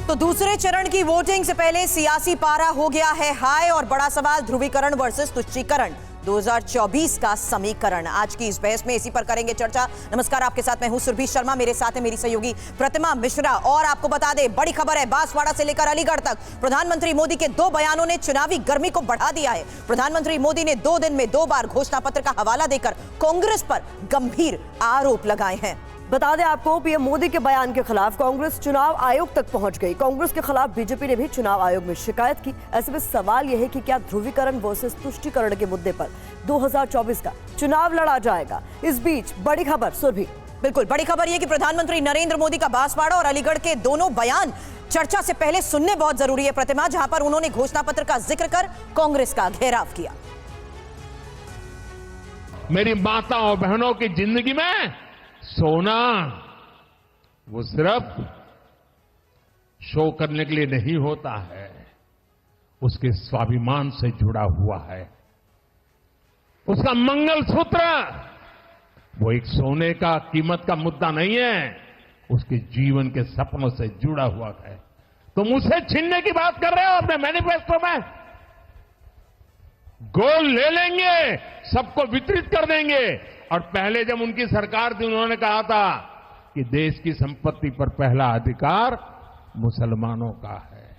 तो दूसरे चरण की वोटिंग से पहले सियासी पारा हो गया है हाई और बड़ा सवाल ध्रुवीकरण वर्सेस तुष्टीकरण 2024 का समीकरण। आज की इस बहस में इसी पर करेंगे चर्चा। नमस्कार, आपके साथ मैं हूं सुरभि शर्मा, मेरे साथ है मेरी सहयोगी प्रतिमा मिश्रा। और आपको बता दें, बड़ी खबर है, बांसवाड़ा से लेकर अलीगढ़ तक प्रधानमंत्री मोदी के 2 बयानों ने चुनावी गर्मी को बढ़ा दिया है। प्रधानमंत्री मोदी ने 2 दिन में 2 बार घोषणा पत्र का हवाला देकर कांग्रेस पर गंभीर आरोप लगाए हैं। बता दें आपको, पीएम मोदी के बयान के खिलाफ कांग्रेस चुनाव आयोग तक पहुंच गई। कांग्रेस के खिलाफ बीजेपी ने भी चुनाव आयोग में शिकायत की। ऐसे में सवाल यह है कि क्या ध्रुवीकरण वर्सेस तुष्टीकरण के मुद्दे पर 2024 का चुनाव लड़ा जाएगा। इस बीच बड़ी खबर सुरभि, बिल्कुल बड़ी खबर यह कि प्रधानमंत्री नरेंद्र मोदी का बांसवाड़ा और अलीगढ़ के दोनों बयान चर्चा से पहले सुनने बहुत जरूरी है प्रतिमा, जहां पर उन्होंने घोषणा पत्र का जिक्र कर कांग्रेस का घेराव किया। मेरी माता और बहनों की जिंदगी में सोना वो सिर्फ शो करने के लिए नहीं होता है, उसके स्वाभिमान से जुड़ा हुआ है। उसका मंगलसूत्र वो एक सोने का कीमत का मुद्दा नहीं है, उसके जीवन के सपनों से जुड़ा हुआ है। तुम उसे छीनने की बात कर रहे हो अपने मैनिफेस्टो में। गोल्ड ले लेंगे, सबको वितरित कर देंगे। और पहले जब उनकी सरकार थी, उन्होंने कहा था कि देश की संपत्ति पर पहला अधिकार मुसलमानों का है।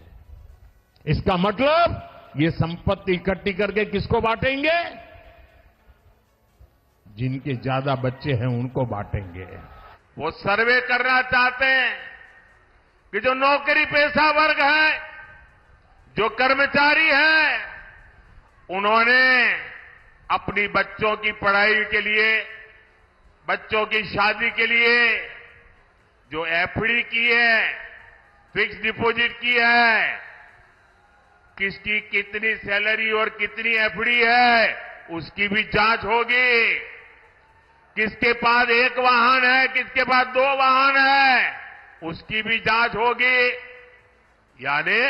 इसका मतलब ये संपत्ति इकट्ठी करके किसको बांटेंगे? जिनके ज्यादा बच्चे हैं उनको बांटेंगे। वो सर्वे करना चाहते हैं कि जो नौकरी पेशा वर्ग है, जो कर्मचारी है, उन्होंने अपनी बच्चों की पढ़ाई के लिए, बच्चों की शादी के लिए जो एफडी की है, फिक्स डिपॉजिट की है, किसकी कितनी सैलरी और कितनी एफडी है, उसकी भी जांच होगी। किसके पास 1 वाहन है, किसके पास 2 वाहन है, उसकी भी जांच होगी। यानी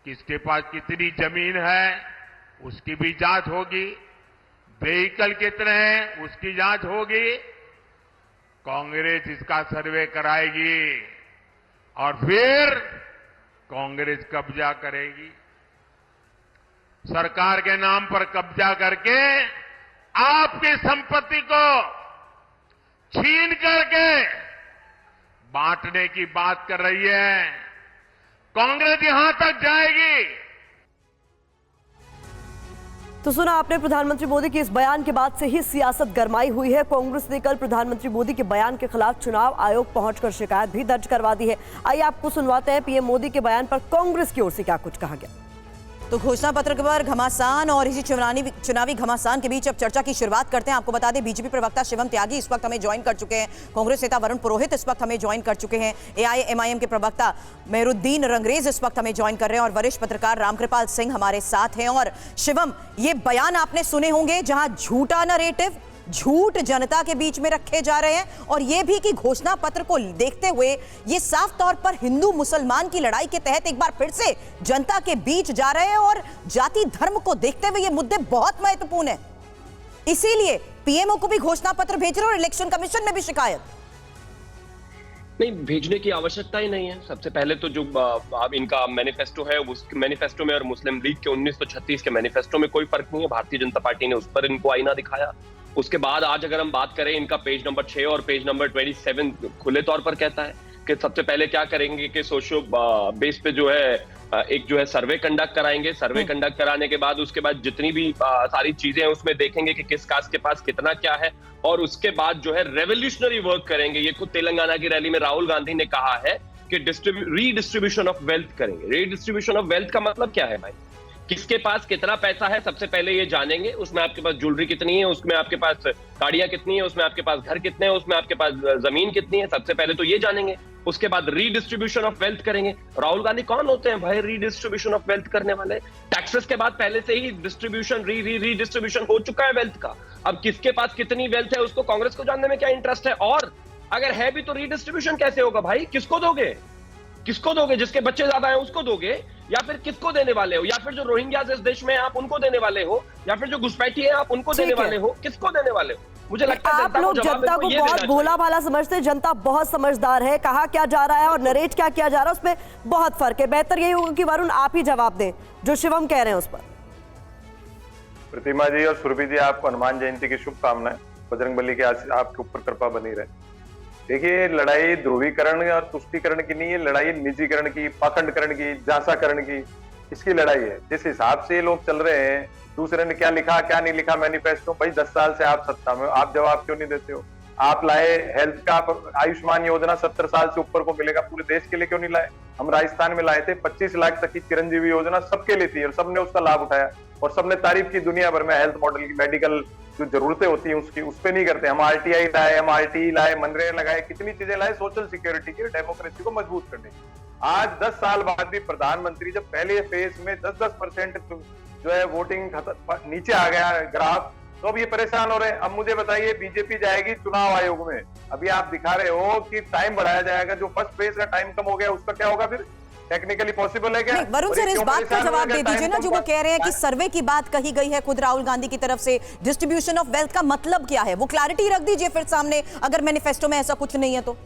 किसके पास कितनी जमीन है, उसकी भी जांच होगी। व्हीकल कितने हैं, उसकी जांच होगी। कांग्रेस इसका सर्वे कराएगी और फिर कांग्रेस कब्जा करेगी। सरकार के नाम पर कब्जा करके आपकी संपत्ति को छीन करके बांटने की बात कर रही है। कांग्रेस यहां तक जाएगी। तो सुना आपने प्रधानमंत्री मोदी के इस बयान के बाद से ही सियासत गरमाई हुई है। कांग्रेस ने कल प्रधानमंत्री मोदी के बयान के खिलाफ चुनाव आयोग पहुंचकर शिकायत भी दर्ज करवा दी है। आइए आपको सुनवाते हैं पीएम मोदी के बयान पर कांग्रेस की ओर से क्या कुछ कहा गया। तो घोषणा पत्र पर घमासान और इसी चुनावी घमासान के बीच अब चर्चा की शुरुआत करते हैं। आपको बता दें, बीजेपी प्रवक्ता शिवम त्यागी इस वक्त हमें ज्वाइन कर चुके हैं। कांग्रेस नेता वरुण पुरोहित इस वक्त हमें ज्वाइन कर चुके हैं। एआईएमआईएम के प्रवक्ता मेहरुद्दीन रंगरेज इस वक्त हमें ज्वाइन कर रहे हैं और वरिष्ठ पत्रकार रामकृपाल सिंह हमारे साथ हैं। और शिवम, ये बयान आपने सुने होंगे जहां झूठा नरेटिव, झूठ जनता के बीच में रखे जा रहे हैं और यह भी कि घोषणा पत्र को देखते हुए ये साफ तौर पर हिंदू मुसलमान की लड़ाई के तहत एक बार फिर से जनता के बीच जा रहे हैं और जाति धर्म को देखते हुए ये मुद्दे बहुत महत्वपूर्ण है। इसीलिए पीएमओ को भी घोषणा पत्र भेज रहे और इलेक्शन कमीशन में भी शिकायत। नहीं, भेजने की आवश्यकता ही नहीं है। सबसे पहले तो जो इनका मैनिफेस्टो है, उस मैनिफेस्टो में और मुस्लिम लीग के 1936 के मैनिफेस्टो में कोई फर्क नहीं है। भारतीय जनता पार्टी ने उस पर इनको आईना दिखाया। उसके बाद आज अगर हम बात करें, इनका पेज नंबर 6 और पेज नंबर 27 खुले तौर पर कहता है कि सबसे पहले क्या करेंगे कि सोशो बेस पे जो है एक जो है सर्वे कंडक्ट कराएंगे। सर्वे कंडक्ट कराने के बाद उसके बाद जितनी भी सारी चीजें हैं उसमें देखेंगे कि किस कास्ट के पास कितना क्या है और उसके बाद जो है रेवोल्यूशनरी वर्क करेंगे। ये खुद तेलंगाना की रैली में राहुल गांधी ने कहा है कि रीडिस्ट्रीब्यूशन ऑफ वेल्थ करेंगे। रीडिस्ट्रीब्यूशन ऑफ वेल्थ का मतलब क्या है भाई? किसके पास कितना पैसा है सबसे पहले ये जानेंगे। उसमें आपके पास ज्वेलरी कितनी है, उसमें आपके पास गाड़ियां कितनी है, उसमें आपके पास घर कितने हैं, उसमें आपके पास जमीन कितनी है, सबसे पहले तो ये जानेंगे। उसके बाद रीडिस्ट्रीब्यूशन ऑफ वेल्थ करेंगे। राहुल गांधी कौन होते हैं भाई रीडिस्ट्रीब्यूशन ऑफ वेल्थ करने वाले? टैक्सेस के बाद पहले से ही डिस्ट्रीब्यूशन रीडिस्ट्रीब्यूशन हो चुका है वेल्थ का। अब किसके पास कितनी वेल्थ है उसको कांग्रेस को जानने में क्या इंटरेस्ट है? और अगर है भी तो रीडिस्ट्रीब्यूशन कैसे होगा भाई? किसको दोगे? किसको दोगे? जिसके बच्चे ज्यादा हैं उसको दोगे, या फिर किसको देने वाले हो? या फिर जो रोहिंग्यास इस देश में हैं आप उनको देने वाले हो, या फिर जो घुसपैठी हैं आप उनको देने वाले हो? किसको देने वाले हो? मुझे लगता है आप लोग जनता को बहुत भोला भाला समझते हैं, जनता बहुत समझदार है। कहा क्या जा रहा है और नरेट क्या किया जा रहा है उसमें बहुत फर्क है। बेहतर यही होगा कि वरुण आप ही जवाब दें जो शिवम कह रहे हैं उस पर। प्रतिमा जी और सुरभि जी, आपको हनुमान जयंती की शुभकामनाएं। बजरंगबली के आपके ऊपर कृपा बनी रहे। देखिए, लड़ाई ध्रुवीकरण और तुष्टीकरण की नहीं है, लड़ाई निजीकरण की, पाखंडकरण की, झांसाकरण की, इसकी लड़ाई है। जिस हिसाब से लोग चल रहे हैं, दूसरे ने क्या लिखा क्या नहीं लिखा मैनिफेस्टो, भाई 10 साल से आप सत्ता में हो, आप जवाब क्यों नहीं देते हो? आप लाए हेल्थ का आयुष्मान योजना 70 साल से ऊपर को मिलेगा, पूरे देश के लिए क्यों नहीं लाए? हम राजस्थान में लाए थे, 25 लाख तक की चिरंजीवी योजना सबके लिए थी और सबने उसका लाभ उठाया और सबने तारीफ की दुनिया भर में। हेल्थ मॉडल की मेडिकल जो जरूरतें होती हैं उसकी, उस पर नहीं करते। हम RTI लाए, हम RTE लाए, मनरेगा लगाए, कितनी चीजें लाए सोशल सिक्योरिटी की, डेमोक्रेसी को मजबूत करने की। आज 10 साल बाद भी प्रधानमंत्री जब पहले फेज में 10% जो है वोटिंग नीचे आ गया ग्राफ, तो अब ये परेशान हो रहे हैं। अब मुझे बताइए, बीजेपी जाएगी चुनाव आयोग में, अभी आप दिखा रहे हो कि टाइम बढ़ाया जाएगा, जो फर्स्ट फेज का टाइम कम हो गया उसका क्या होगा? फिर टेक्निकली पॉसिबल है क्या? वरुण सर, इस बात का जवाब दे दीजिए ना, जो वो कह रहे हैं कि सर्वे की बात कही गई है खुद राहुल गांधी की तरफ से, डिस्ट्रीब्यूशन ऑफ वेल्थ का मतलब क्या है, वो क्लैरिटी रख दीजिए फिर सामने, अगर मैनिफेस्टो में ऐसा कुछ नहीं है तो।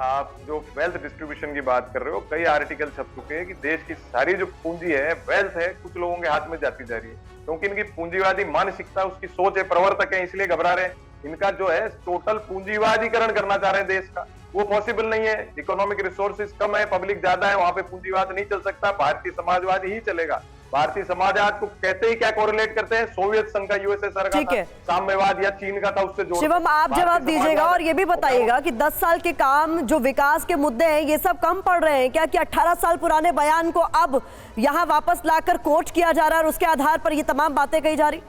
आप जो वेल्थ डिस्ट्रीब्यूशन की बात कर रहे हो, कई आर्टिकल छप चुके हैं कि देश की सारी जो पूंजी है, वेल्थ है, कुछ लोगों के हाथ में जाती जा रही है, क्योंकि इनकी पूंजीवादी मानसिकता, उसकी सोच है, प्रवर्तक है, इसलिए घबरा रहे हैं। इनका जो है टोटल पूंजीवादीकरण करना चाह रहे हैं देश का, वो पॉसिबल नहीं है। इकोनॉमिक रिसोर्सेज कम है, पब्लिक ज्यादा है, वहां पे पूंजीवाद नहीं चल सकता, भारतीय समाजवाद ही चलेगा। भारतीय समाजवाद को कहते ही क्या कोरिलेट करते हैं? सोवियत संघ का, USSR का था, साम्यवाद या चीन का था, उससे जोड़। शिवम, आप जवाब दीजिएगा और ये भी बताइएगा कि 10 साल के काम, जो विकास के मुद्दे हैं, ये सब कम पड़ रहे हैं क्या? कि 18 साल पुराने बयान को अब यहाँ वापस लाकर कोट किया जा रहा है और उसके आधार पर ये तमाम बातें कही जा रही?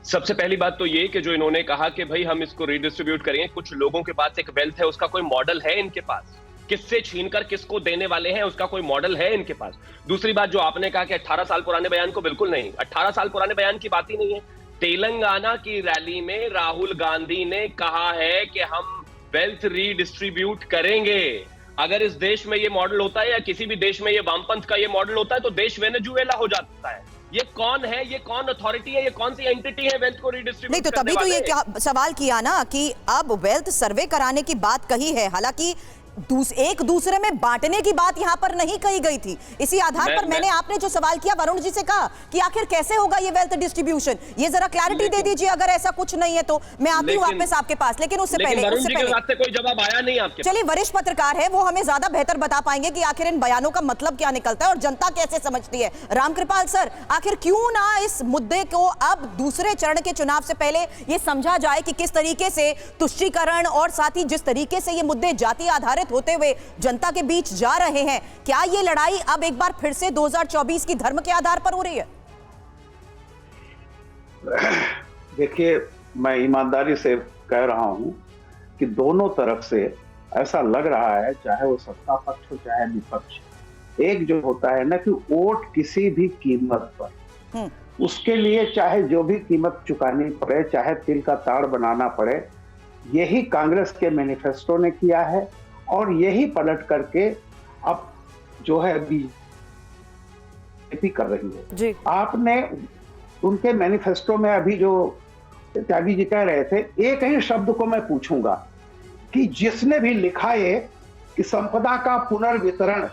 सबसे पहली बात तो ये कि जो इन्होंने कहा कि भाई हम इसको रिडिस्ट्रीब्यूट करेंगे, कुछ लोगों के पास एक वेल्थ है, उसका कोई मॉडल है इनके पास? किससे छीनकर किसको देने वाले हैं, उसका कोई मॉडल है इनके पास? दूसरी बात, जो आपने कहा कि 18 साल पुराने बयान को, बिल्कुल नहीं, 18 साल पुराने बयान की बात ही नहीं है। तेलंगाना की रैली में राहुल गांधी ने कहा है कि हम वेल्थ रीडिस्ट्रीब्यूट करेंगे। अगर इस देश में ये मॉडल होता है या किसी भी देश में ये वामपंथ का ये मॉडल होता है तो देश वेनेजुएला हो जाता है। ये कौन है, ये कौन अथॉरिटी है, ये कौन सी एंटिटी है वेल्थ को रिडिस्ट्रीब्यूट नहीं, तो तभी तो ये सवाल किया ना कि अब वेल्थ सर्वे कराने की बात कही है, हालांकि एक दूसरे में बांटने की बात यहां पर नहीं कही गई थी। इसी आधार पर मैंने आपने जो सवाल किया वरुण जी से कहा कि आखिर कैसे होगा ये वेल्थ डिस्ट्रीब्यूशन, ये जरा क्लैरिटी दे दीजिए अगर ऐसा कुछ नहीं है तो। मैं आती हूं वापस आपके पास, लेकिन उससे पहले कोई जवाब आया नहीं आपके। चलिए, वरिष्ठ पत्रकार है, वो हमें ज्यादा बेहतर बता पाएंगे कि आखिर इन बयानों का मतलब क्या निकलता है और जनता कैसे समझती है। रामकृपाल सर, आखिर क्यों ना इस मुद्दे को अब दूसरे चरण के चुनाव से पहले ये समझा जाए कि किस तरीके से तुष्टीकरण और साथ ही जिस तरीके से ये मुद्दे जाति आधारित होते हुए जनता के बीच जा रहे हैं, क्या ये लड़ाई अब एक बार फिर से 2024 की धर्म के आधार पर हो रही है? देखिए, मैं ईमानदारी से कह रहा हूं कि दोनों तरफ से ऐसा लग रहा है, चाहे वो सत्ता पक्ष हो चाहे विपक्ष, एक जो होता है ना कि वोट किसी भी कीमत पर, उसके लिए चाहे जो भी कीमत चुकानी पड़े, चाहे तिल का ताड़ बनाना पड़े, यही कांग्रेस के मैनिफेस्टो ने किया है और यही पलट करके अब जो है बीजेपी कर रही है जी। आपने उनके मैनिफेस्टो में अभी जो त्यागी जी कह रहे थे, एक ही शब्द को मैं पूछूंगा कि जिसने भी लिखा है कि संपदा का पुनर्वितरण,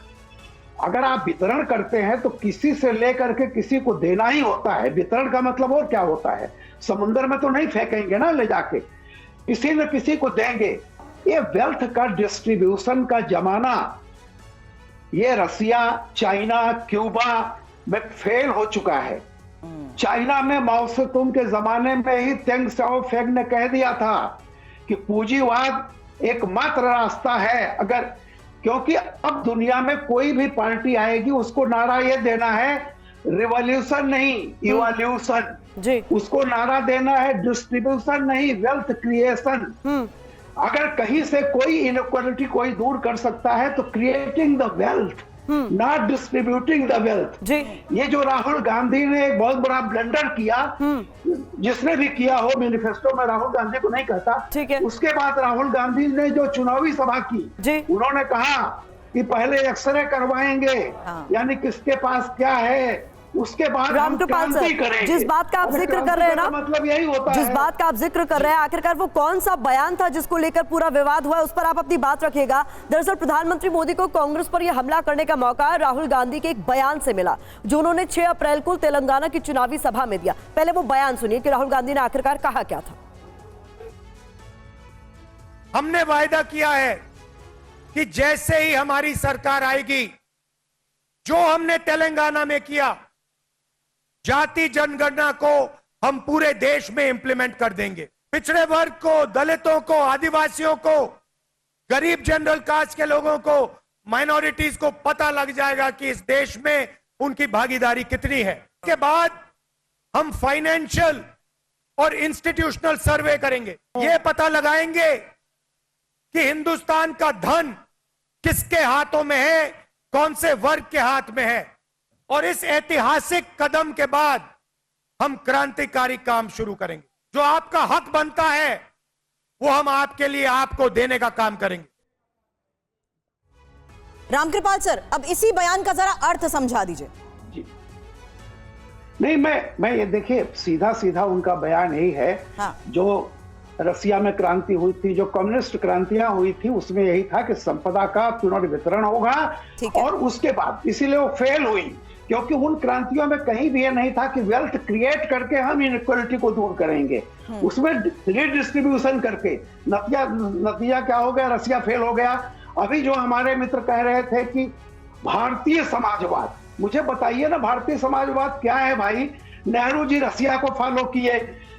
अगर आप वितरण करते हैं तो किसी से लेकर के किसी को देना ही होता है। वितरण का मतलब और क्या होता है? समुद्र में तो नहीं फेंकेंगे ना ले जाके, किसी न किसी को देंगे। ये वेल्थ का डिस्ट्रीब्यूशन का जमाना ये रसिया, चाइना, क्यूबा में फेल हो चुका है। चाइना में माओ से तुंग के जमाने में ही तेंग साओफेंग ने कह दिया था कि पूंजीवाद एकमात्र रास्ता है। अगर, क्योंकि अब दुनिया में कोई भी पार्टी आएगी उसको नारा ये देना है रिवॉल्यूशन नहीं इवोल्यूशन, उसको नारा देना है डिस्ट्रीब्यूशन नहीं वेल्थ क्रिएशन। अगर कहीं से कोई इनइक्वालिटी कोई दूर कर सकता है तो creating the wealth, not distributing the wealth. ये जो राहुल गांधी ने एक बहुत बड़ा ब्लंडर किया, जिसने भी किया हो, मैनिफेस्टो में राहुल गांधी को नहीं कहता, उसके बाद राहुल गांधी ने जो चुनावी सभा की, उन्होंने कहा कि पहले एक्सरे करवाएंगे, यानी किसके पास क्या है, उसके बाद हम रामकृपाल क्रांति सर, करेंगे। जिस बात का आप अरे जिक्र कर क्रांति रहे हैं का ना, मतलब यही होता जिस है। बात का आप जिक्र कर रहे हैं, आखिरकार वो कौन सा बयान था जिसको लेकर पूरा विवाद हुआ है, उस पर आप अपनी बात रखिएगा। दरअसल प्रधानमंत्री मोदी को कांग्रेस पर यह हमला करने का मौका राहुल गांधी के एक बयान से मिला, जो उन्होंने 6 अप्रैल को तेलंगाना की चुनावी सभा में दिया। पहले वो बयान सुनिए कि राहुल गांधी ने आखिरकार कहा क्या था। हमने वायदा किया है कि जैसे ही हमारी सरकार आएगी, जो हमने तेलंगाना में किया, जाति जनगणना को हम पूरे देश में इंप्लीमेंट कर देंगे। पिछड़े वर्ग को, दलितों को, आदिवासियों को, गरीब जनरल कास्ट के लोगों को, माइनॉरिटीज को पता लग जाएगा कि इस देश में उनकी भागीदारी कितनी है। इसके बाद हम फाइनेंशियल और इंस्टीट्यूशनल सर्वे करेंगे, यह पता लगाएंगे कि हिंदुस्तान का धन किसके हाथों में है, कौन से वर्ग के हाथ में है। और इस ऐतिहासिक कदम के बाद हम क्रांतिकारी काम शुरू करेंगे। जो आपका हक बनता है वो हम आपके लिए आपको देने का काम करेंगे। रामकृपाल सर, अब इसी बयान का जरा अर्थ समझा दीजिए। जी नहीं, मैं ये देखिए, सीधा सीधा उनका बयान यही है। हाँ। जो रसिया में क्रांति हुई थी, जो कम्युनिस्ट क्रांतियां हुई थी, उसमें यही था कि संपदा का पुनर्वितरण होगा। और उसके बाद इसीलिए वो फेल हुई, क्योंकि उन क्रांतियों में कहीं भी ये नहीं था कि वेल्थ क्रिएट करके हम इनइक्वालिटी को दूर करेंगे, उसमें रीडिस्ट्रीब्यूशन करके। नतीजा क्या हो गया? रसिया फेल हो गया। अभी जो हमारे मित्र कह रहे थे कि भारतीय समाजवाद, मुझे बताइए ना, भारतीय समाजवाद क्या है भाई? नेहरू जी रसिया को फॉलो किए,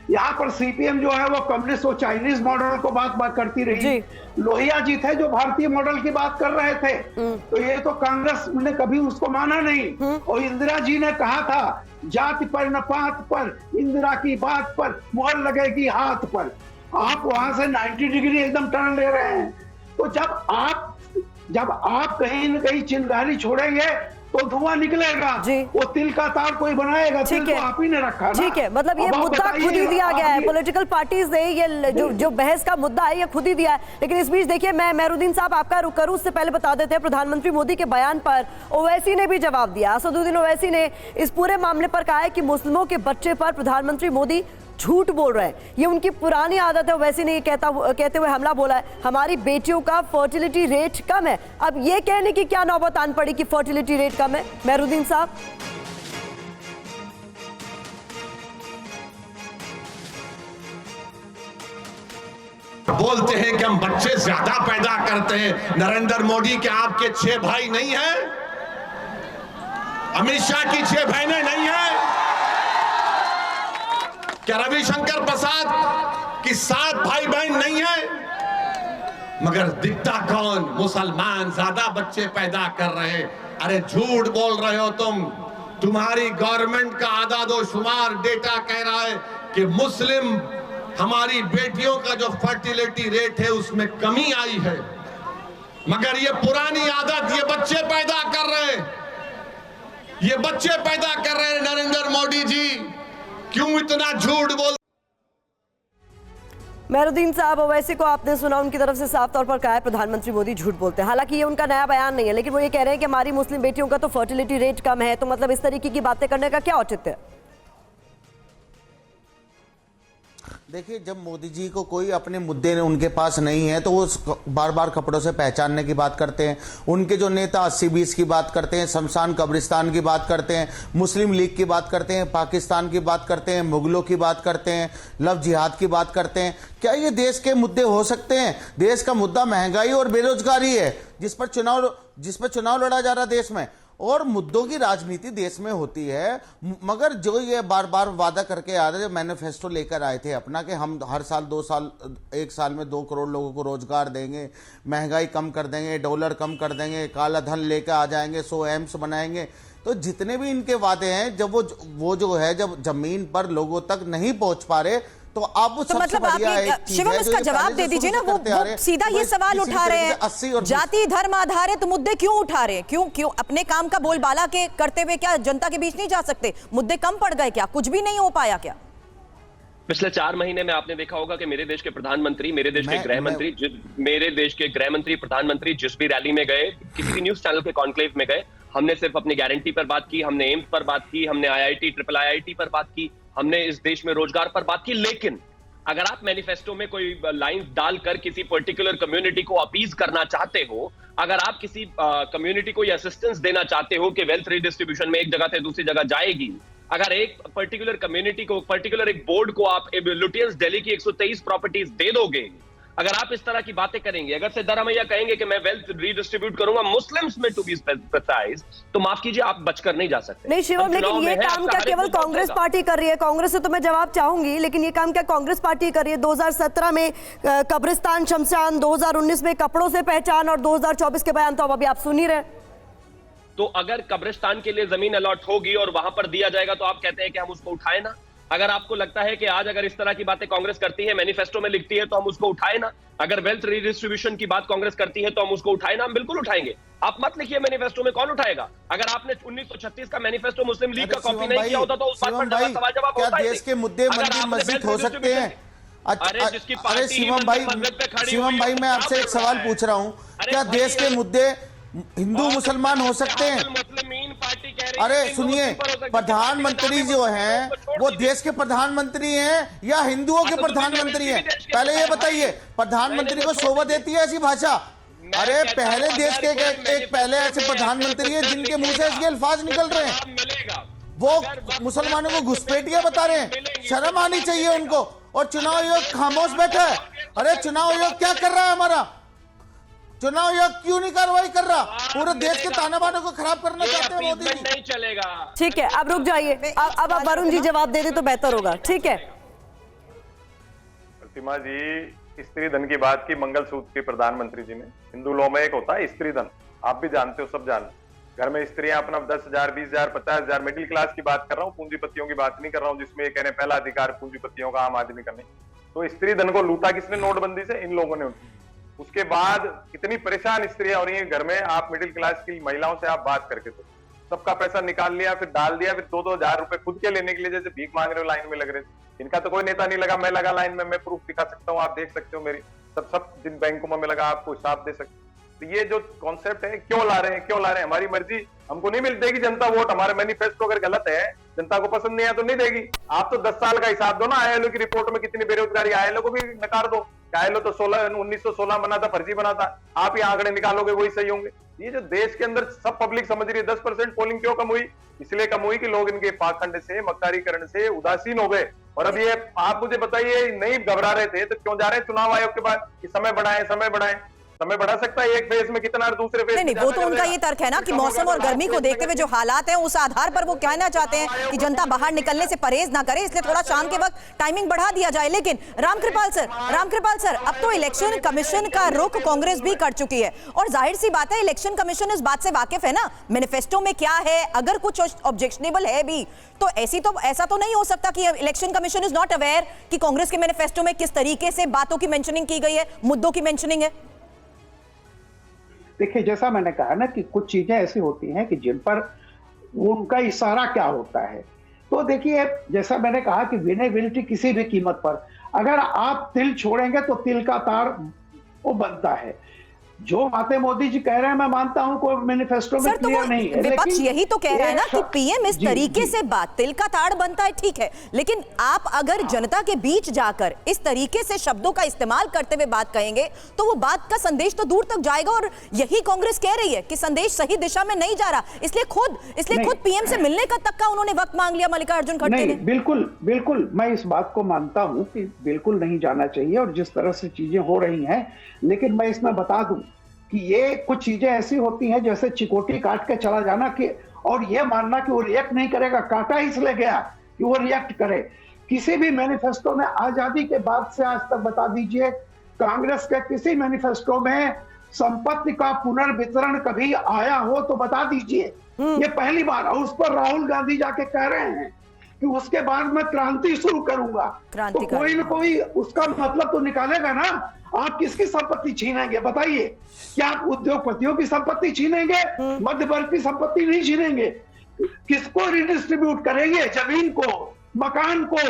यहाँ पर सीपीएम जो है वो कम्युनिस्ट, वो चाइनीज मॉडल को बात करती रही। लोहिया जी थे जो भारतीय मॉडल की बात कर रहे थे, तो ये तो कांग्रेस ने कभी उसको माना नहीं। और इंदिरा जी ने कहा था, जाति पर न पात पर, इंदिरा की बात पर मोहर लगेगी हाथ पर। आप वहां से 90 डिग्री एकदम टर्न ले रहे हैं। तो जब आप कहीं न कहीं चिंगारी छोड़ेंगे तो धुआं निकलेगा। वो तिल का तार कोई बनाएगा, तिल तो आप ही ने रखा ना। ठीक है, मतलब ये मुद्दा खुद ही दिया गया है, पॉलिटिकल पार्टीज ने ये जो बहस का मुद्दा है ये खुद ही दिया है। लेकिन इस बीच देखिए, मैं मेहरुद्दीन साहब आपका रुख करूं उससे पहले बता देते हैं, प्रधानमंत्री मोदी के बयान पर ओवैसी ने भी जवाब दिया। असदुद्दीन ओवैसी ने इस पूरे मामले पर कहा है कि मुस्लिमों के बच्चे पर प्रधानमंत्री मोदी झूठ बोल रहे हैं, ये उनकी पुरानी आदत है। वैसे नहीं कहते हुए हमला बोला है, हमारी बेटियों का फर्टिलिटी रेट कम है। अब ये कहने की क्या नौबत आन पड़ी कि फर्टिलिटी रेट कम है? मेहरुद्दीन साहब, बोलते हैं कि हम बच्चे ज्यादा पैदा करते हैं। नरेंद्र मोदी के आपके 6 भाई नहीं हैं? अमित शाह की 6 बहनें नहीं हैं? क्या रविशंकर प्रसाद की 7 भाई बहन नहीं है? मगर दिखता कौन? मुसलमान ज्यादा बच्चे पैदा कर रहे हैं। अरे झूठ बोल रहे हो तुम। तुम्हारी गवर्नमेंट का आदादोशुमार डेटा कह रहा है कि मुस्लिम हमारी बेटियों का जो फर्टिलिटी रेट है उसमें कमी आई है। मगर ये पुरानी आदत, ये बच्चे पैदा कर रहे हैं, ये बच्चे पैदा कर रहे हैं। नरेंद्र मोदी जी क्यों इतना झूठ बोल? मेहरुद्दीन साहब, ओवैसी को आपने सुना, उनकी तरफ से साफ तौर पर कहा है प्रधानमंत्री मोदी झूठ बोलते हैं। हालांकि ये उनका नया बयान नहीं है, लेकिन वो ये कह रहे हैं कि हमारी मुस्लिम बेटियों का तो फर्टिलिटी रेट कम है। तो मतलब इस तरीके की बातें करने का क्या औचित्य है? देखिए, जब मोदी जी को कोई अपने मुद्दे उनके पास नहीं है तो वो बार बार कपड़ों से पहचानने की बात करते हैं। उनके जो नेता 80-20 की बात करते हैं, शमशान कब्रिस्तान की बात करते हैं, मुस्लिम लीग की बात करते हैं, पाकिस्तान की बात करते हैं, मुगलों की बात करते हैं, लव जिहाद की बात करते हैं। क्या ये देश के मुद्दे हो सकते हैं? देश का मुद्दा महंगाई और बेरोजगारी है, जिस पर चुनाव लड़ा जा रहा देश में, और मुद्दों की राजनीति देश में होती है। मगर जो ये बार बार वादा करके आ रहे, जो मैनिफेस्टो लेकर आए थे अपना कि हम हर साल 1 साल में 2 करोड़ लोगों को रोजगार देंगे, महंगाई कम कर देंगे, डॉलर कम कर देंगे, काला धन लेकर आ जाएंगे, 100 एम्स बनाएंगे, तो जितने भी इनके वादे हैं, जब वो जो है जब जमीन पर लोगों तक नहीं पहुंच पा रहे, तो अब तो मतलब आप शिवम इसका जवाब दे दीजिए ना। वो सीधा ये सवाल उठा रहे हैं, जाति धर्म आधारित मुद्दे क्यों उठा रहे हैं? क्यों अपने काम का बोलबाला के करते हुए क्या जनता के बीच नहीं जा सकते? मुद्दे कम पड़ गए क्या? कुछ भी नहीं हो पाया क्या? पिछले 4 महीने में आपने देखा होगा कि मेरे देश के प्रधानमंत्री, मेरे देश के गृह मंत्री, प्रधानमंत्री जिस भी रैली में गए, किसी भी न्यूज चैनल के कॉन्क्लेव में गए, हमने सिर्फ अपनी गारंटी पर बात की, हमने एम्स पर बात की, हमने IIT, ट्रिपल IIT पर बात की, हमने इस देश में रोजगार पर बात की। लेकिन अगर आप मैनिफेस्टो में कोई लाइन डालकर किसी पर्टिकुलर कम्युनिटी को अपीज करना चाहते हो, अगर आप किसी कम्युनिटी को ये असिस्टेंस देना चाहते हो कि वेल्थ रिडिस्ट्रीब्यूशन में एक जगह से दूसरी जगह जाएगी, अगर एक पर्टिकुलर कम्युनिटी को, पर्टिकुलर एक बोर्ड को आप लुटियंस दिल्ली की 123 प्रॉपर्टीज दे दोगे, अगर आप इस तरह की बातें करेंगे, अगर सिद्धारमैया कहेंगे कि मैं वेल्थ रीडिस्ट्रीब्यूट करूंगा मुस्लिम्स में टू बी स्पेसिफाइज, तो माफ कीजिए आप बचकर नहीं जा सकते। नहीं शिवम, लेकिन ये काम क्या केवल कांग्रेस पार्टी कर रही है? कांग्रेस से तो मैं जवाब चाहूंगी, लेकिन ये काम क्या कांग्रेस पार्टी कर रही है? 2017 में कब्रिस्तान शमशान, 2019 में कपड़ों से पहचान और 2024 के बयान तो अब अभी आप सुन ही रहे। तो अगर कब्रिस्तान के लिए जमीन अलॉट होगी और वहां पर दिया जाएगा तो आप कहते हैं कि हम उसको उठाए ना? अगर आपको लगता है कि आज अगर इस तरह की बातें कांग्रेस करती है, मैनिफेस्टो में लिखती है, तो हम उसको उठाए ना? अगर वेल्थ रिडिस्ट्रीब्यूशन की बात कांग्रेस करती है तो हम उसको उठाए ना? हम बिल्कुल उठाएंगे। आप मत लिखिए मैनिफेस्टो में, कौन उठाएगा? अगर आपने 1936 का मैनिफेस्टो मुस्लिम लीग का कॉपी नहीं किया होता तो उस बात पर सवाल जवाब होता है। देश के मुद्दे मंदिर मस्जिद हो सकते हैं? अरे शिवम भाई मैं आपसे एक सवाल पूछ रहा हूं, क्या देश के मुद्दे हिंदू मुसलमान हो सकते हैं? अरे सुनिए, प्रधानमंत्री जो हैं वो देश के प्रधानमंत्री हैं या हिंदुओं के प्रधानमंत्री हैं? पहले ये बताइए, प्रधानमंत्री को शोभा देती है ऐसी भाषा? अरे पहले देश के एक पहले ऐसे प्रधानमंत्री हैं जिनके मुंह से ऐसे अल्फाज निकल रहे हैं, वो मुसलमानों को घुसपैठिया बता रहे हैं। शर्म आनी चाहिए उनको। और चुनाव आयोग खामोश बैठा है। अरे चुनाव आयोग क्या कर रहा है? हमारा चुनाव आयोग क्यों नहीं कार्रवाई कर रहा? पूरे देश के ताने बाने को खराब करना चाहते हैं मोदी जी। नहीं चलेगा। ठीक है, अब रुक जाइए, अब आप वरुण जी जवाब दे दे तो बेहतर होगा। ठीक है प्रतिमा जी, स्त्री धन की बात की, मंगलसूत्र की प्रधानमंत्री जी ने। हिंदू लॉ में एक होता है स्त्री धन, आप भी जानते हो, सब जानते। घर में स्त्रियां अपना 10,000, 20,000, 50,000, मिडिल क्लास की बात कर रहा हूँ, पूंजीपतियों की बात नहीं कर रहा हूँ, जिसमें ये कह रहे हैं पहला अधिकार पूंजीपतियों का, आम आदमी का नहीं। तो स्त्री धन को लूटा किसने? नोटबंदी से, इन लोगों ने। उसके बाद कितनी परेशान स्त्रियां हो रही हैं घर में। आप मिडिल क्लास की महिलाओं से आप बात करके तो सबका पैसा निकाल लिया, फिर डाल दिया, फिर 2-2 हजार रुपए खुद के लेने के लिए जैसे भीख मांग रहे हो, लाइन में लग रहे थे। इनका तो कोई नेता नहीं लगा, मैं लगा लाइन में, मैं प्रूफ दिखा सकता हूँ, आप देख सकते हो मेरी सब जिन बैंकों में लगा, आपको हिसाब दे सकते। तो ये जो कॉन्सेप्ट है, क्यों ला रहे हैं? हमारी मर्जी, हमको नहीं मिलती जनता वोट। हमारा मैनिफेस्टो अगर गलत है, जनता को पसंद नहीं है तो नहीं देगी। आप तो 10 साल का हिसाब दो ना। ILO की रिपोर्ट में कितनी बेरोजगारी, ILO को भी नकार दो। ILO तो 1916 बना था, फर्जी बना था। आप ये आंकड़े निकालोगे वही सही होंगे। ये जो देश के अंदर सब पब्लिक समझ रही है, 10% पोलिंग क्यों कम हुई? इसलिए कम हुई कि लोग इनके पाखंड से, मक्कारीकरण से उदासीन हो गए। और अब ये आप मुझे बताइए, नहीं घबरा रहे थे तो क्यों जा रहे हैं चुनाव आयोग के बाद कि समय बढ़ाएं, समय बढ़ाएं? समय बढ़ा सकता है एक फेज में कितना, दूसरे फेज नहीं, वो तो उनका ये तर्क है ना कि मौसम और गर्मी को देखते हुए जो हालात हैं उस आधार पर वो कहना चाहते हैं कि जनता बाहर निकलने से परहेज ना करे, इसलिए थोड़ा शाम के वक्त टाइमिंग बढ़ा दिया जाए। लेकिन रामकृपाल सर, अब तो इलेक्शन कमीशन का रुख कांग्रेस भी कर चुकी है और जाहिर सी बात है इलेक्शन कमीशन इस बात से वाकिफ है ना मैनिफेस्टो में क्या है। अगर कुछ ऑब्जेक्शनेबल है भी तो ऐसा तो नहीं हो सकता कि election commission is not aware कि कांग्रेस के मैनिफेस्टो में किस तरीके से बातों की मेंशनिंग की गई है, मुद्दों की मेंशनिंग है। देखिए, जैसा मैंने कहा ना कि कुछ चीजें ऐसी होती हैं कि जिन पर उनका इशारा क्या होता है। तो देखिए, जैसा मैंने कहा कि विनेबिलिटी किसी भी कीमत पर, अगर आप तिल छोड़ेंगे तो तिल का तार वो बनता है। जो बातें मोदी जी कह रहे हैं मैं मानता हूं, कोई मैनिफेस्टो में क्लियर नहीं है। विपक्ष यही तो कह रहा है ना कि पीएम इस तरीके से बात, तिल का ताड़ बनता है, ठीक है, लेकिन आप अगर जनता के बीच जाकर इस तरीके से शब्दों का इस्तेमाल करते हुए बात कहेंगे तो वो बात का संदेश तो दूर तक जाएगा। और यही कांग्रेस कह रही है कि संदेश सही दिशा में नहीं जा रहा, इसलिए खुद पीएम से मिलने का तक का उन्होंने वक्त मांग लिया मल्लिकार्जुन खड़गे ने। बिल्कुल मैं इस बात को मानता हूं कि बिल्कुल नहीं जाना चाहिए और जिस तरह से चीजें हो रही हैं। लेकिन मैं इसमें बता दूं कि ये कुछ चीजें ऐसी होती हैं जैसे चिकोटी काट के चला जाना कि और ये मानना कि वो रिएक्ट नहीं करेगा, काटा इसलिए गया कि वो रिएक्ट करे। किसी भी मैनिफेस्टो में आजादी के बाद से आज तक बता दीजिए, कांग्रेस के किसी मैनिफेस्टो में संपत्ति का पुनर्वितरण कभी आया हो तो बता दीजिए। ये पहली बार। और उस पर राहुल गांधी जाके कह रहे हैं कि उसके बाद मैं क्रांति शुरू करूंगा। तो कोई ना कोई उसका मतलब तो निकालेगा ना। आप किसकी संपत्ति छीनेंगे बताइए? क्या आप उद्योगपतियों की संपत्ति छीनेंगे? मध्य वर्ग की संपत्ति नहीं छीनेंगे। किसको रिडिस्ट्रीब्यूट करेंगे? जमीन को, मकान को,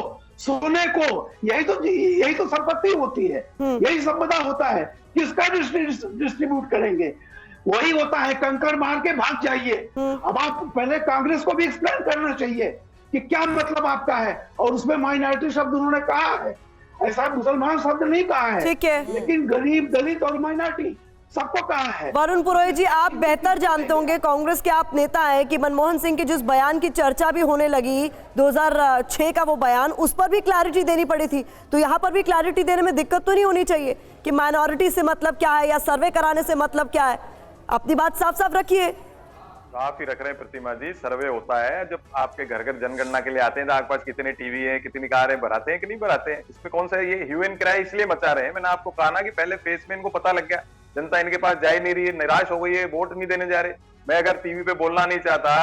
सोने को, यही तो संपत्ति होती है, यही संपदा होता है। किसका डिस्ट्रीब्यूट करेंगे? वही होता है, कंकड़ मार के भाग जाइए। अब आप पहले कांग्रेस को भी एक्सप्लेन करना चाहिए कि क्या मतलब आपका है, और उसमें माइनॉरिटी शब्द उन्होंने कहा है, ऐसा मुसलमान शब्द नहीं कहा है, ठीक है, लेकिन गरीब, दलित और माइनॉरिटी सबको कहा है। वरुण पुरोहित जी, आप बेहतर जानते होंगे, कांग्रेस के आप नेता हैं, कि मनमोहन सिंह के जिस बयान की चर्चा भी होने लगी 2006 का वो बयान, उस पर भी क्लैरिटी देनी पड़ी थी। तो यहाँ पर भी क्लैरिटी देने में दिक्कत तो नहीं होनी चाहिए कि माइनॉरिटी से मतलब क्या है या सर्वे कराने से मतलब क्या है? अपनी बात साफ साफ रखिए। साफ ही रख रहे हैं प्रतिमा जी। सर्वे होता है जब आपके घर घर जनगणना के लिए आते हैं तो आपके पास कितने टीवी है, कितनी कार है, भराते हैं कि नहीं भराते हैं? इसमें कौन सा ये ह्यू एंड क्राई इसलिए मचा रहे हैं। मैंने आपको कहा ना कि पहले फेस में इनको पता लग गया, जनता इनके पास जा ही नहीं रही है, निराश हो गई है, वोट नहीं देने जा रहे। मैं अगर टीवी पे बोलना नहीं चाहता,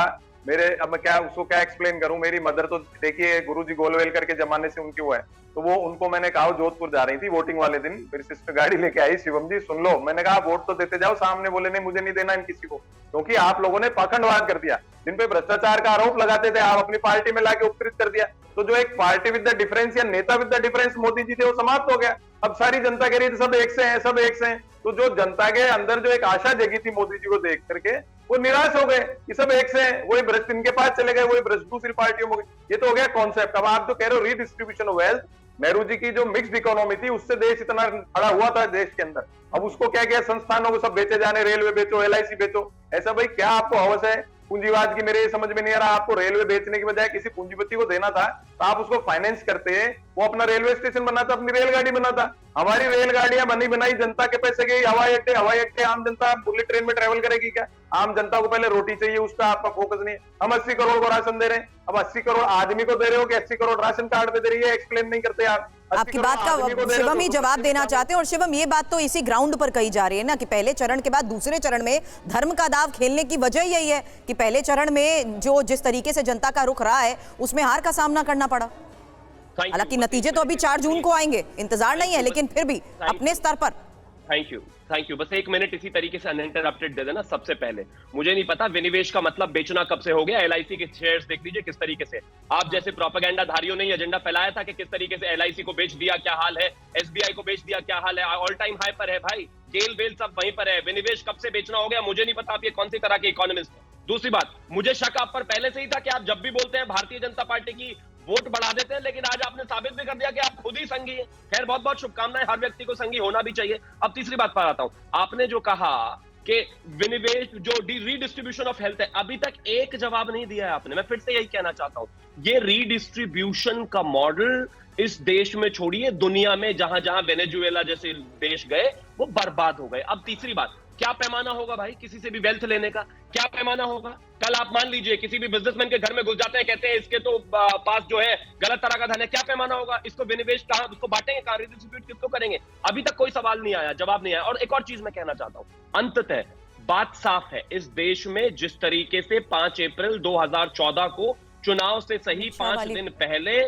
अब मैं उसको क्या एक्सप्लेन करूं? मेरी मदर तो देखिए गुरुजी गोलवेलकर के जमाने से उनकी वो है, तो वो उनको मैंने कहा, जोधपुर जा रही थी वोटिंग वाले दिन, मेरी सिस्टर गाड़ी लेके आई, शिवम जी सुन लो, मैंने कहा वोट तो देते जाओ, सामने बोले नहीं मुझे नहीं देना इन किसी को, क्योंकि आप लोगों ने पाखंडवाद कर दिया। जिन पे भ्रष्टाचार का आरोप लगाते थे आप अपनी पार्टी में लाके उपकृत कर दिया। तो जो एक पार्टी विद द डिफरेंस या नेता with the difference Modi ji थे वो समाप्त हो गया। अब सारी जनता कह रही थी सब एक से हैं, सब एक से हैं। तो जो जनता के अंदर जो एक आशा जगी थी मोदी जी को देख करके, वो निराश हो गए कि सब एक से हैं, वही भ्रष्ट इनके पास चले गए, वही भ्रष्ट दूसरी पार्टियों में। ये तो हो गया कॉन्सेप्ट। अब आप जो कह रहे हो redistribution of wealth, Nehru ji की जो मिक्स्ड इकोनॉमी थी उससे देश इतना खड़ा हुआ था देश के अंदर। अब उसको क्या किया, संस्थानों को सब बेचे जाने, रेलवे बेचो, LIC बेचो। ऐसा भाई क्या आपको हवस है पूंजीवाद की? मेरे समझ में नहीं आ रहा। आपको रेलवे बेचने की बजाय किसी पूंजीपति को देना था तो आप उसको फाइनेंस करते, वो अपना रेलवे स्टेशन बनाता, अपनी रेलगाड़ी बनाता। हमारी रेलगाड़ियां बनी बनाई जनता के पैसे की। हवाई अड्डे आम जनता बुलेट ट्रेन में ट्रेवल करेगी क्या? आम जनता को पहले रोटी चाहिए, उस पर आपका फोकस नहीं है। हम 80 करोड़ को राशन दे रहे हैं, अब 80 करोड़ आदमी को दे रहे हो कि 80 करोड़ राशन कार्ड पे दे रही है, एक्सप्लेन नहीं करते आप। आपकी बात का शिवम ही जवाब देना चाहते हैं। और शिवम, ये बात तो इसी ग्राउंड पर कही जा रही है ना कि पहले चरण के बाद दूसरे चरण में धर्म का दाव खेलने की वजह यही है कि पहले चरण में जो जिस तरीके से जनता का रुख रहा है उसमें हार का सामना करना पड़ा। हालांकि नतीजे तो अभी 4 जून को आएंगे, इंतजार नहीं है, लेकिन फिर भी अपने स्तर पर। Thank you. बस 1 मिनट इसी तरीके से अनइंटरप्टेड दे देना। सबसे पहले मुझे नहीं पता विनिवेश का मतलब बेचना कब से हो गया। LIC के शेयर्स देख लीजिए किस तरीके से आप जैसे प्रोपेगेंडा धारियों ने एजेंडा फैलाया था कि किस तरीके से LIC को बेच दिया, क्या हाल है, SBI को बेच दिया, क्या हाल है, ऑल टाइम हाई पर है भाई, जेल वेल सब वहीं पर है। विनिवेश कब से बेचना हो गया मुझे नहीं पता। आप ये कौन सी तरह के इकोनॉमिस्ट हैं? दूसरी बात, मुझे शक आप पर पहले से ही था कि आप जब भी बोलते हैं भारतीय जनता पार्टी की वोट बढ़ा देते हैं, लेकिन आज आपने साबित भी कर दिया कि आप खुद ही संघी हैं। खैर बहुत बहुत शुभकामनाएं, हर व्यक्ति को संघी होना भी चाहिए। अब तीसरी बात पर आता हूं। आपने जो कहा कि विनिवेश जो रीडिस्ट्रीब्यूशन ऑफ हेल्थ है, अभी तक एक जवाब नहीं दिया है आपने। मैं फिर से यही कहना चाहता हूं, ये रीडिस्ट्रीब्यूशन का मॉडल इस देश में छोड़िए, दुनिया में जहां जहां वेनेजुएला जैसे देश गए वो बर्बाद हो गए। अब तीसरी बात, क्या पैमाना होगा भाई किसी से भी वेल्थ लेने का? क्या पैमाना होगा? कल आप मान लीजिए किसी भी बिजनेसमैन के घर में घुस जाते हैं, कहते हैं इसके तो पास जो है गलत तरह का धन है, क्या पैमाना होगा? इसको विनिवेश कहां, उसको बांटेंगे कहां, रिडिस्ट्रीब्यूट किसको करेंगे? अभी तक कोई सवाल नहीं आया, जवाब नहीं आया। और एक और चीज मैं कहना चाहता हूं, अंततः बात साफ है, इस देश में जिस तरीके से 5 अप्रैल 2014 को चुनाव से सही 5 दिन पहले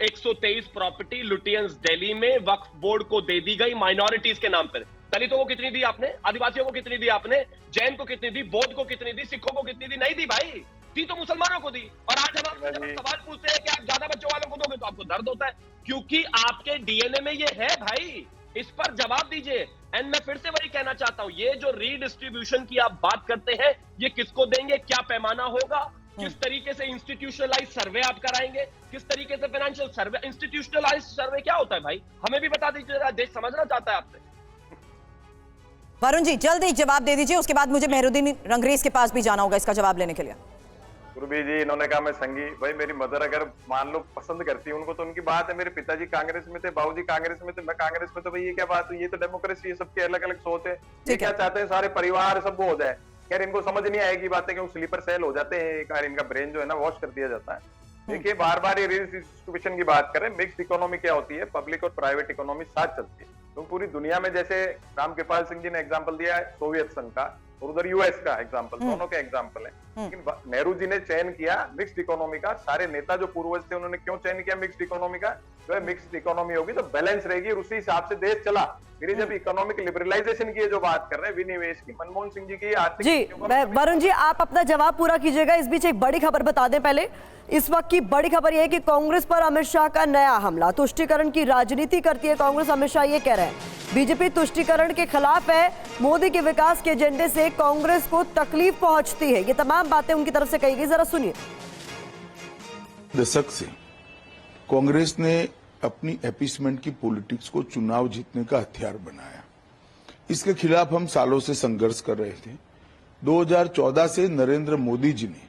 123 प्रॉपर्टी लुटियंस दिल्ली में वक्फ बोर्ड को दे दी गई माइनॉरिटीज के नाम पर। दलितों को कितनी दी आपने? आदिवासियों को कितनी दी आपने? जैन को कितनी दी? बौद्ध को कितनी दी? सिखों को कितनी दी? नहीं दी भाई, दी तो मुसलमानों को दी। और आज जब आप सवाल पूछते हैं कि आप ज्यादा बच्चों वालों को दोगे तो आपको दर्द होता है, क्योंकि आपके DNA में ये है भाई। इस पर जवाब दीजिए। एंड मैं फिर से वही कहना चाहता हूं, ये जो रीडिस्ट्रीब्यूशन की आप बात करते हैं, ये किसको देंगे, क्या पैमाना होगा, किस तरीके से इंस्टीट्यूशनलाइज सर्वे आप कराएंगे, किस तरीके से फाइनेंशियल सर्वे, इंस्टीट्यूशनलाइज सर्वे क्या होता है भाई, हमें भी बता दीजिए, देश समझना चाहता है आपसे। वरुण जी जल्दी जवाब दे दीजिए, उसके बाद मुझे मेहरुद्दीन रंगरेज के पास भी जाना होगा इसका जवाब लेने के लिए। गुरबी जी इन्होंने कहा मैं संघी, भाई मेरी मदर अगर मान लो पसंद करती है उनको तो उनकी बात है। मेरे पिताजी कांग्रेस में थे, बाबूजी कांग्रेस में थे, मैं कांग्रेस में, तो भाई ये क्या बात है? ये तो डेमोक्रेसी है, सबके अलग अलग सोच है। ये क्या चाहते हैं सारे परिवार सब वो हो जाए? खैर इनको समझ नहीं आएगी बातें, क्यों स्लीपर सेल हो जाते हैं, इनका ब्रेन जो है ना वॉश कर दिया जाता है। देखिए बार बार ये रीडिस्ट्रीब्यूशन की बात करें, मिक्स्ड इकोनॉमी क्या होती है, पब्लिक और प्राइवेट इकोनॉमी साथ चलती है। तो पूरी दुनिया में जैसे रामकृपाल सिंह जी ने एग्जांपल दिया है सोवियत संघ का, और उधर US का एग्जांपल, दोनों के एग्जांपल है। लेकिन नेहरू जी ने चयन किया मिक्स्ड इकोनॉमी का। सारे नेता जो पूर्वज थे उन्होंने क्यों चयन किया मिक्स्ड इकोनॉमी का? जो है मिक्स्ड इकोनॉमी होगी तो बैलेंस रहेगी और उसी हिसाब से देश चला। फिर जब इकोनॉमिक लिबरलाइजेशन की जो बात कर रहे हैं, विनिवेश की, मनमोहन सिंह जी की आर्थिक जी वरुण जी, आप अपना जवाब पूरा कीजिएगा। इस बीच एक बड़ी खबर बता दें पहले। इस वक्त की बड़ी खबर यह है कि कांग्रेस पर अमित शाह का नया हमला। तुष्टीकरण की राजनीति करती है कांग्रेस, अमित शाह ये कह रहे हैं। बीजेपी तुष्टीकरण के खिलाफ है, मोदी के विकास के एजेंडे से कांग्रेस को तकलीफ पहुंचती है। ये तमाम बातें उनकी तरफ से कही गई, जरा सुनिए। दशक से कांग्रेस ने अपनी अपीसमेंट की पॉलिटिक्स को चुनाव जीतने का हथियार बनाया। इसके खिलाफ हम सालों से संघर्ष कर रहे थे। 2014 से नरेंद्र मोदी जी ने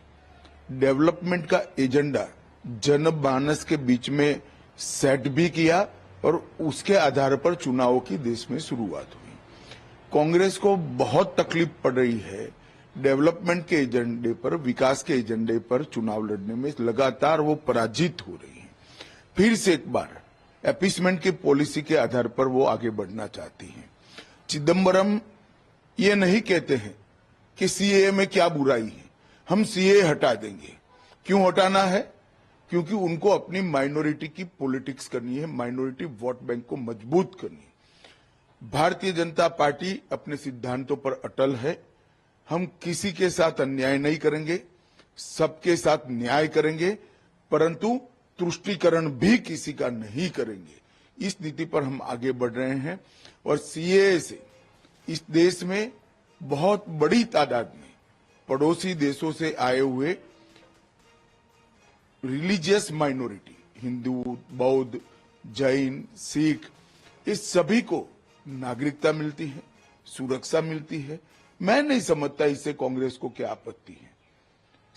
डेवलपमेंट का एजेंडा जनमानस के बीच में सेट भी किया और उसके आधार पर चुनावों की देश में शुरुआत हुई। कांग्रेस को बहुत तकलीफ पड़ रही है डेवलपमेंट के एजेंडे पर, विकास के एजेंडे पर चुनाव लड़ने में। लगातार वो पराजित हो रही है। फिर से एक बार अपीसमेंट की पॉलिसी के आधार पर वो आगे बढ़ना चाहती हैं। चिदम्बरम ये नहीं कहते हैं कि सीएए में क्या बुराई है, हम सीएए हटा देंगे। क्यों हटाना है? क्योंकि उनको अपनी माइनॉरिटी की पॉलिटिक्स करनी है, माइनॉरिटी वोट बैंक को मजबूत करनी है। भारतीय जनता पार्टी अपने सिद्धांतों पर अटल है। हम किसी के साथ अन्याय नहीं करेंगे, सबके साथ न्याय करेंगे, परंतु तुष्टीकरण भी किसी का नहीं करेंगे। इस नीति पर हम आगे बढ़ रहे हैं और सीएए से इस देश में बहुत बड़ी तादाद में पड़ोसी देशों से आए हुए रिलीजियस माइनॉरिटी, हिंदू, बौद्ध, जैन, सिख, इस सभी को नागरिकता मिलती है, सुरक्षा मिलती है। मैं नहीं समझता इससे कांग्रेस को क्या आपत्ति है।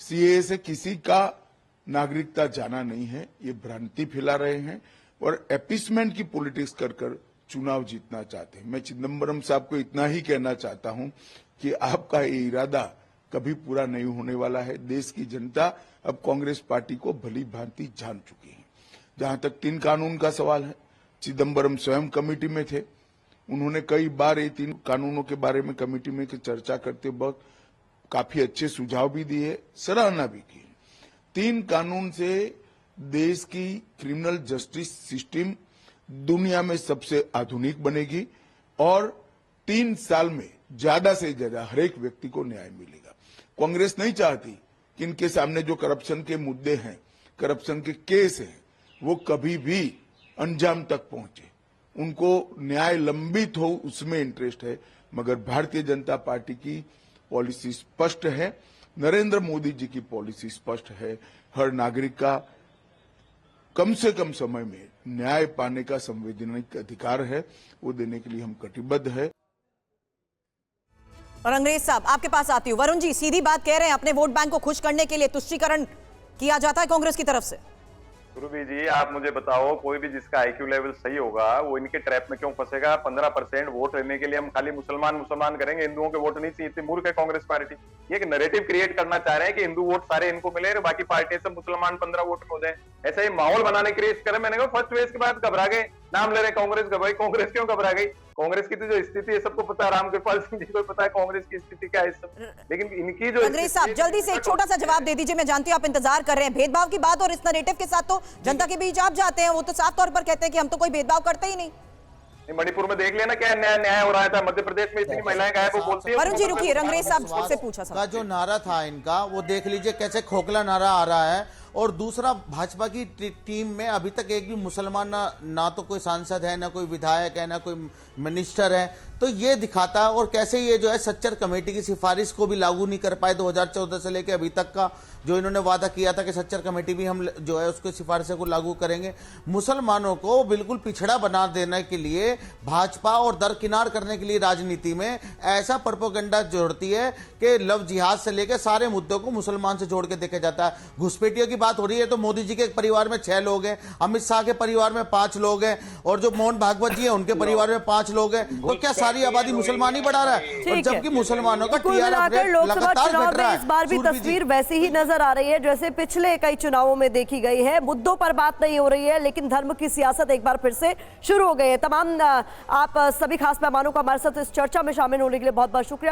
सीएए से किसी का नागरिकता जाना नहीं है, ये भ्रांति फैला रहे हैं और अपीसमेंट की पॉलिटिक्स कर कर चुनाव जीतना चाहते हैं। मैं चिदम्बरम साहब को इतना ही कहना चाहता हूं कि आपका ये इरादा कभी पूरा नहीं होने वाला है। देश की जनता अब कांग्रेस पार्टी को भली भांति जान चुकी है। जहां तक 3 कानून का सवाल है, चिदम्बरम स्वयं कमेटी में थे। उन्होंने कई बार ये 3 कानूनों के बारे में कमेटी में चर्चा करते वक्त काफी अच्छे सुझाव भी दिए, सराहना भी की। 3 कानून से देश की क्रिमिनल जस्टिस सिस्टम दुनिया में सबसे आधुनिक बनेगी और 3 साल में ज्यादा से ज्यादा हर एक व्यक्ति को न्याय मिलेगा। कांग्रेस नहीं चाहती कि इनके सामने जो करप्शन के मुद्दे हैं, करप्शन के केस हैं, वो कभी भी अंजाम तक पहुंचे। उनको न्याय लंबित हो उसमें इंटरेस्ट है। मगर भारतीय जनता पार्टी की पॉलिसी स्पष्ट है, नरेंद्र मोदी जी की पॉलिसी स्पष्ट है। हर नागरिक का कम से कम समय में न्याय पाने का संवैधानिक अधिकार है, वो देने के लिए हम कटिबद्ध है। और अंग्रेज साहब, आपके पास आती हूँ। वरुण जी, सीधी बात कह रहे हैं, अपने वोट बैंक को खुश करने के लिए तुष्टीकरण किया जाता है कांग्रेस की तरफ से। सुरभि जी, आप मुझे बताओ, कोई भी जिसका आईक्यू लेवल सही होगा वो इनके ट्रैप में क्यों फंसेगा? 15% वोट लेने के लिए हम खाली मुसलमान करेंगे, हिंदुओं के वोट नहीं चाहिए। इतनी मूर्ख है कांग्रेस पार्टी। ये एक नैरेटिव क्रिएट करना चाह रहे हैं कि हिंदू वोट सारे इनको मिले और बाकी पार्टी सब मुसलमान 15 वोट में हो जाए। ऐसा ही माहौल बनाने के लिए करें। मैंने कहा फर्स्ट फेज के बाद घबरा गए, नाम ले रहे कांग्रेस घबराई। कांग्रेस क्यों घबरा गई? कांग्रेस की तो जो स्थिति है सबको पता है, रामकृपाल सिंह जी को पता है कांग्रेस की स्थिति क्या है इस समय। लेकिन इनकी जो अंग्रेज साहब, जल्दी से एक छोटा सा जवाब दे दीजिए। मैं जानती हूँ आप इंतजार कर रहे हैं। भेदभाव की बात और इस नैरेटिव के साथ तो जनता के बीच आप जाते हैं, वो तो साफ तौर पर कहते हैं कि हम तो कोई भेदभाव करते ही नहीं। मणिपुर में देख लेना क्या न्याय हो रहा था। मध्य प्रदेश में इतनी महिलाएं गायब, वो बोलती है। वरुण जी रुकिए, अंग्रेज साहब से पूछा का जो नारा था इनका, वो देख लीजिए कैसे खोखला नारा आ रहा है। और दूसरा, भाजपा की टीम में अभी तक एक भी मुसलमान ना तो कोई सांसद है, ना कोई विधायक है, ना कोई मिनिस्टर है। तो ये दिखाता है। और कैसे ये जो है सच्चर कमेटी की सिफारिश को भी लागू नहीं कर पाए 2014 से लेकर अभी तक का, जो इन्होंने वादा किया था कि सच्चर कमेटी भी हम जो है उसको सिफारिशों को लागू करेंगे। मुसलमानों को बिल्कुल पिछड़ा बना देने के लिए भाजपा और दरकिनार करने के लिए राजनीति में ऐसा प्रोपेगेंडा जोड़ती है कि लव जिहाद से लेकर सारे मुद्दों को मुसलमान से जोड़ के देखा जाता है। घुसपैठियों की बात हो रही है तो मोदी जी के परिवार में 6 लोग हैं, अमित शाह के परिवार में 5 लोग हैं, और जो मोहन भागवत जी है उनके परिवार में 5 लोग हैं। तो क्या सारी आबादी मुसलमान ही बढ़ा रहा है? और जबकि मुसलमानों का लोकसभा चुनाव में इस बार भी तस्वीर वैसी ही नजर आ रही है जैसे पिछले कई चुनावों में देखी गई है। मुद्दों पर बात नहीं हो रही है, लेकिन धर्म की सियासत एक बार फिर से शुरू हो गई है। तमाम आप सभी खास मेहमानों को हमारे साथ इस चर्चा में शामिल होने के लिए बहुत बहुत शुक्रिया।